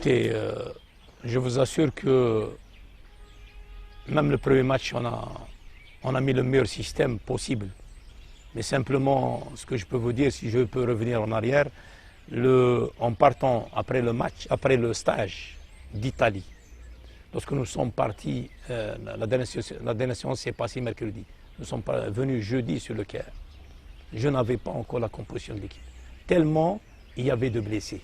Écoutez, je vous assure que même le premier match, on a mis le meilleur système possible. Mais simplement, ce que je peux vous dire, si je peux revenir en arrière, en partant après le match, après le stage d'Italie, lorsque nous sommes partis, la dernière séance s'est passée mercredi. Nous sommes venus jeudi sur le Caire. Je n'avais pas encore la composition de l'équipe. Tellement il y avait de blessés.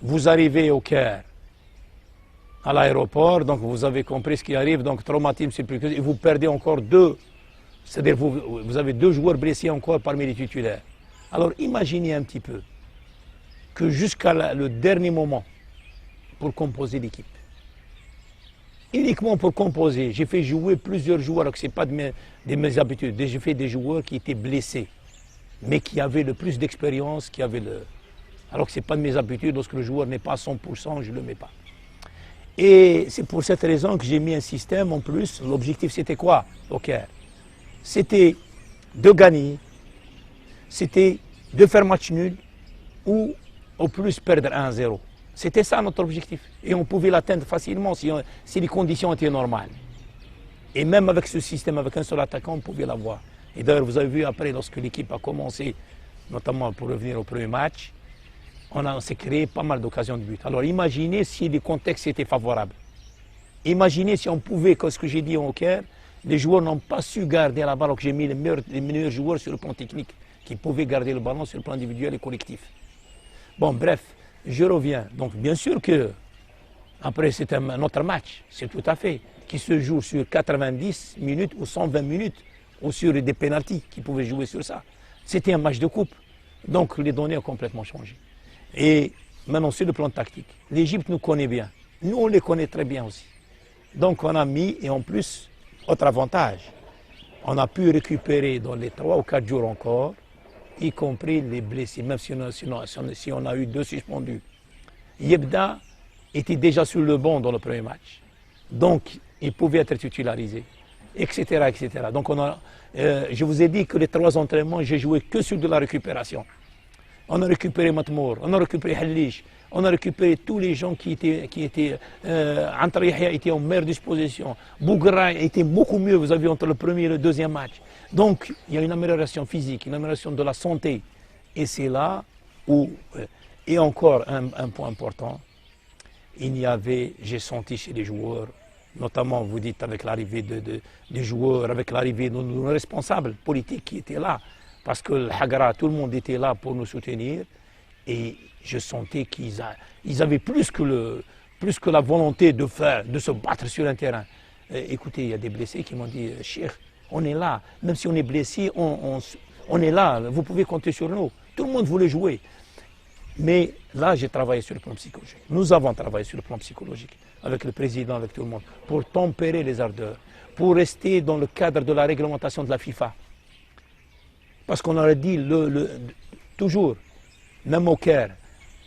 Vous arrivez au Caire, à l'aéroport, donc vous avez compris ce qui arrive, donc traumatisme, c'est plus que... Et vous perdez encore deux. C'est-à-dire vous avez deux joueurs blessés encore parmi les titulaires. Alors imaginez un petit peu que jusqu'à le dernier moment, pour composer l'équipe, uniquement pour composer, j'ai fait jouer plusieurs joueurs, alors que ce n'est pas de mes habitudes, j'ai fait des joueurs qui étaient blessés, mais qui avaient le plus d'expérience, alors que ce n'est pas de mes habitudes, lorsque le joueur n'est pas à 100%, je ne le mets pas. Et c'est pour cette raison que j'ai mis un système en plus. L'objectif c'était quoi au Caire? C'était de gagner, c'était de faire match nul ou au plus perdre 1-0. C'était ça notre objectif. Et on pouvait l'atteindre facilement si les conditions étaient normales. Et même avec ce système, avec un seul attaquant, on pouvait l'avoir. Et d'ailleurs, vous avez vu après, lorsque l'équipe a commencé, notamment pour revenir au premier match, on s'est créé pas mal d'occasions de but. Alors imaginez si les contextes étaient favorables. Imaginez si on pouvait, comme ce que j'ai dit au Caire, les joueurs n'ont pas su garder la balle, alors que j'ai mis les meilleurs joueurs sur le plan technique, qui pouvaient garder le ballon sur le plan individuel et collectif. Bon, bref, je reviens. Donc bien sûr que, après c'est un autre match, c'est tout à fait, qui se joue sur 90 minutes ou 120 minutes, ou sur des pénaltys, qui pouvaient jouer sur ça. C'était un match de coupe, donc les données ont complètement changé. Et maintenant, sur le plan tactique, l'Égypte nous connaît bien. Nous, on les connaît très bien aussi. Donc, on a mis, et en plus, autre avantage, on a pu récupérer dans les 3 ou 4 jours encore, y compris les blessés, même si on a eu 2 suspendus. Yebda était déjà sur le banc dans le premier match. Donc, il pouvait être titularisé, etc. etc. Donc, je vous ai dit que les 3 entraînements, j'ai joué que sur de la récupération. On a récupéré Matmour, on a récupéré Halish, on a récupéré tous les gens qui étaient Antar Yahya était en meilleure disposition. Bougra était beaucoup mieux, vous avez vu, entre le premier et le deuxième match. Donc, il y a une amélioration physique, une amélioration de la santé. Et c'est là où, et encore un point important, j'ai senti chez les joueurs, notamment, vous dites, avec l'arrivée des joueurs, avec l'arrivée de nos responsables politiques qui étaient là, parce que le Hagara, tout le monde était là pour nous soutenir, et je sentais qu'ils avaient plus que la volonté de se battre sur un terrain. Écoutez, il y a des blessés qui m'ont dit, Cheikh, on est là, même si on est blessé, on est là, vous pouvez compter sur nous. Tout le monde voulait jouer. Mais là, j'ai travaillé sur le plan psychologique. Nous avons travaillé sur le plan psychologique, avec le président, avec tout le monde, pour tempérer les ardeurs, pour rester dans le cadre de la réglementation de la FIFA. Parce qu'on aurait dit toujours, même au Caire,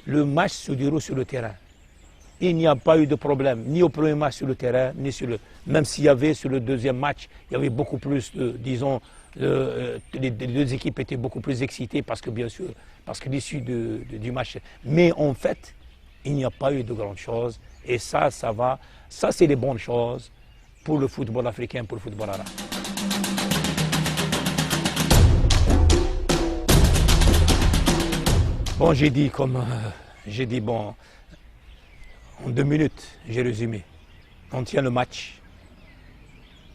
le match se déroule sur le terrain. Il n'y a pas eu de problème, ni au premier match sur le terrain, ni même s'il y avait sur le deuxième match, il y avait beaucoup plus disons, les deux équipes étaient beaucoup plus excitées parce que bien sûr, parce que l'issue du match. Mais en fait, il n'y a pas eu de grandes choses. Et ça va. Ça, c'est les bonnes choses pour le football africain, pour le football arabe. Bon, j'ai dit, bon, en 2 minutes, j'ai résumé. On tient le match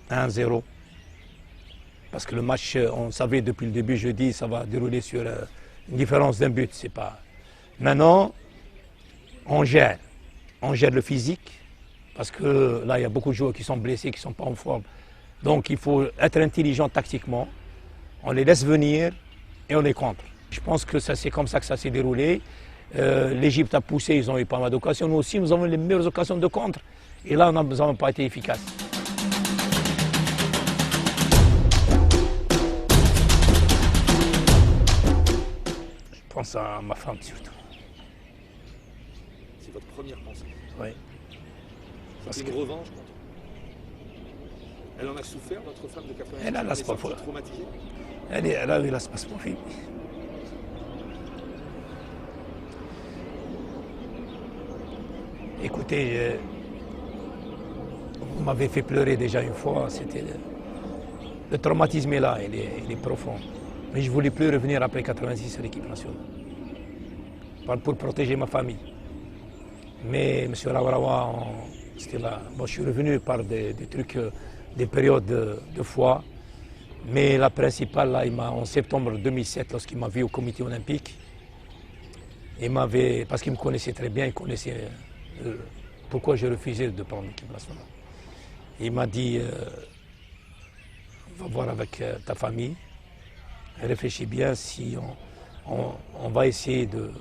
1-0. Parce que le match, on savait depuis le début, jeudi, ça va dérouler sur une différence d'un but. C'est pas... Maintenant, on gère le physique, parce que là, il y a beaucoup de joueurs qui sont blessés, qui ne sont pas en forme. Donc, il faut être intelligent tactiquement. On les laisse venir et on les contre. Je pense que c'est comme ça que ça s'est déroulé. L'Égypte a poussé, ils ont eu pas mal d'occasions. Nous aussi, nous avons les meilleures occasions de contre. Et là, nous n'avons pas été efficaces. Je pense à ma femme surtout. C'est votre première pensée? Oui. C'est une revanche contre... Elle en a souffert, votre femme de 80 ans? Elle a l'aspace. Traumatisée? Elle a eu l'aspace pour Écoutez, vous m'avez fait pleurer déjà une fois. Le traumatisme est là, il est profond. Mais je ne voulais plus revenir après 86 à l'équipe nationale. Pour protéger ma famille. Mais M. Rawarawa, c'était là. Bon, je suis revenu par des trucs, des périodes de foi. Mais la principale, là, en septembre 2007, lorsqu'il m'a vu au comité olympique, parce qu'il me connaissait très bien, il connaissait pourquoi je refusais de prendre l'équipe nationale. Il m'a dit, va voir avec ta famille, réfléchis bien si on va essayer de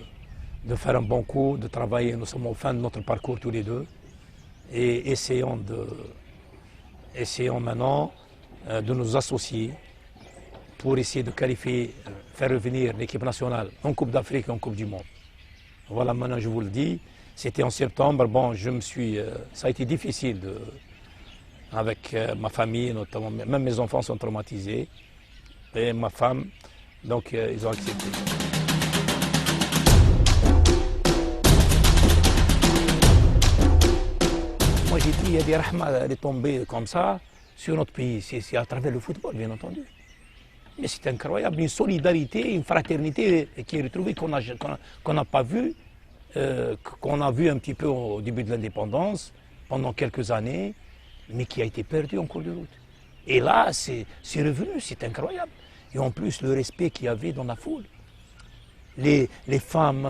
faire un bon coup, de travailler. Nous sommes au fin de notre parcours tous les deux et essayons maintenant de nous associer pour essayer de qualifier, faire revenir l'équipe nationale en Coupe d'Afrique et en Coupe du Monde. Voilà, maintenant je vous le dis, c'était en septembre. Bon, ça a été difficile avec ma famille, notamment, même mes enfants sont traumatisés et ma femme, donc ils ont accepté. Moi j'ai dit, il y a des rahmas de tomber comme ça sur notre pays, c'est à travers le football, bien entendu. Mais c'est incroyable, une solidarité, une fraternité qui est retrouvée qu'on n'a pas vue, qu'on a vu un petit peu au début de l'indépendance, pendant quelques années, mais qui a été perdue en cours de route. Et là, c'est revenu, c'est incroyable. Et en plus, le respect qu'il y avait dans la foule. Les femmes,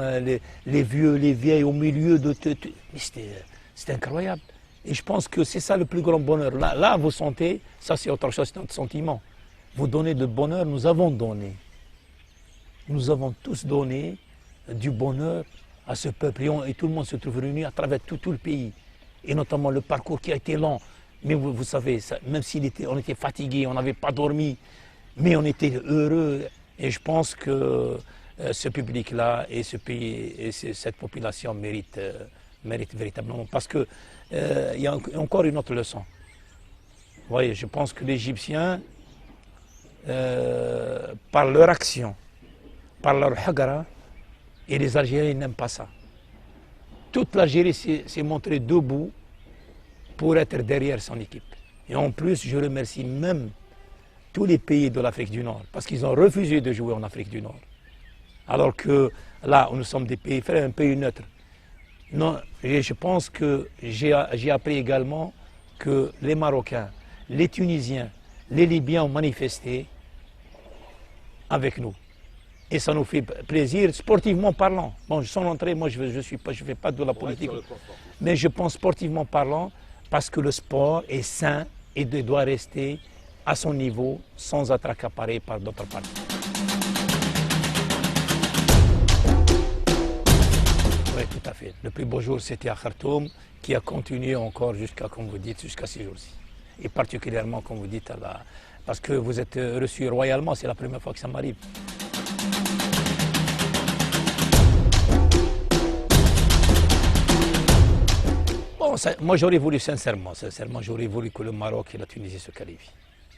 les vieux, les vieilles au milieu de... C'était incroyable. Et je pense que c'est ça le plus grand bonheur. Là, vous sentez, ça c'est autre chose, c'est notre sentiment. Vous donnez de bonheur, nous avons donné. Nous avons tous donné du bonheur à ce peuple. Et tout le monde se trouve réuni à travers tout le pays. Et notamment le parcours qui a été lent. Mais vous savez, même on était fatigué, on n'avait pas dormi, mais on était heureux. Et je pense que ce public-là et ce pays et cette population méritent véritablement. Parce qu'il y a encore une autre leçon. Vous voyez, je pense que les Égyptiens, par leur action, par leur hagara, et les Algériens n'aiment pas ça. Toute l'Algérie s'est montrée debout pour être derrière son équipe. Et en plus, je remercie même tous les pays de l'Afrique du Nord, parce qu'ils ont refusé de jouer en Afrique du Nord. Alors que là, nous sommes des pays frères, un pays neutre. Non, et je pense que j'ai appris également que les Marocains, les Tunisiens, les Libyens ont manifesté avec nous. Et ça nous fait plaisir, sportivement parlant. Bon, sans l'entrée, moi je ne fais pas de la politique. Mais je pense sportivement parlant, parce que le sport est sain et doit rester à son niveau sans être accaparé par d'autres parties. Oui, tout à fait. Le plus beau jour, c'était à Khartoum, qui a continué encore jusqu'à, comme vous dites, jusqu'à ces jours-ci. Et particulièrement, comme vous dites, parce que vous êtes reçu royalement, c'est la première fois que ça m'arrive. Bon, moi j'aurais voulu, sincèrement, j'aurais voulu que le Maroc et la Tunisie se qualifient.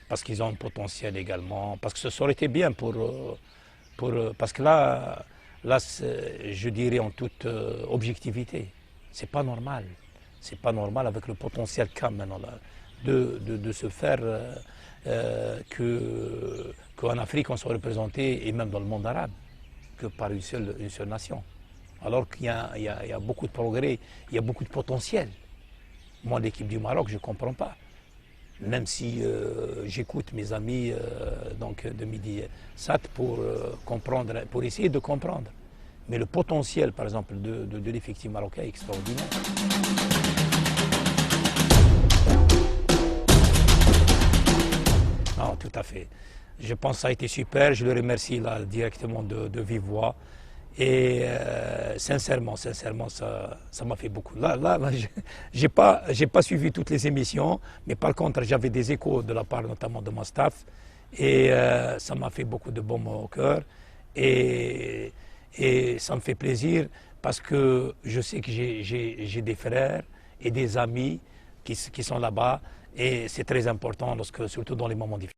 Parce qu'ils ont un potentiel également, parce que ça aurait été bien parce que là je dirais en toute objectivité, c'est pas normal. C'est pas normal avec le potentiel qu'a maintenant là, de se faire qu'en Afrique on soit représenté, et même dans le monde arabe, que par une seule nation. Alors qu'il y a beaucoup de progrès, il y a beaucoup de potentiel. Moi, l'équipe du Maroc, je ne comprends pas. Même si j'écoute mes amis de Midi Sat pour comprendre, pour essayer de comprendre. Mais le potentiel, par exemple, de l'effectif marocain est extraordinaire. Non, tout à fait. Je pense que ça a été super. Je le remercie là directement de vive voix. Et sincèrement, ça m'a fait beaucoup. Là j'ai pas suivi toutes les émissions, mais par contre, j'avais des échos de la part notamment de mon staff. Et ça m'a fait beaucoup de baume au cœur. Et ça me fait plaisir parce que je sais que j'ai des frères et des amis qui sont là-bas. Et c'est très important, surtout dans les moments difficiles.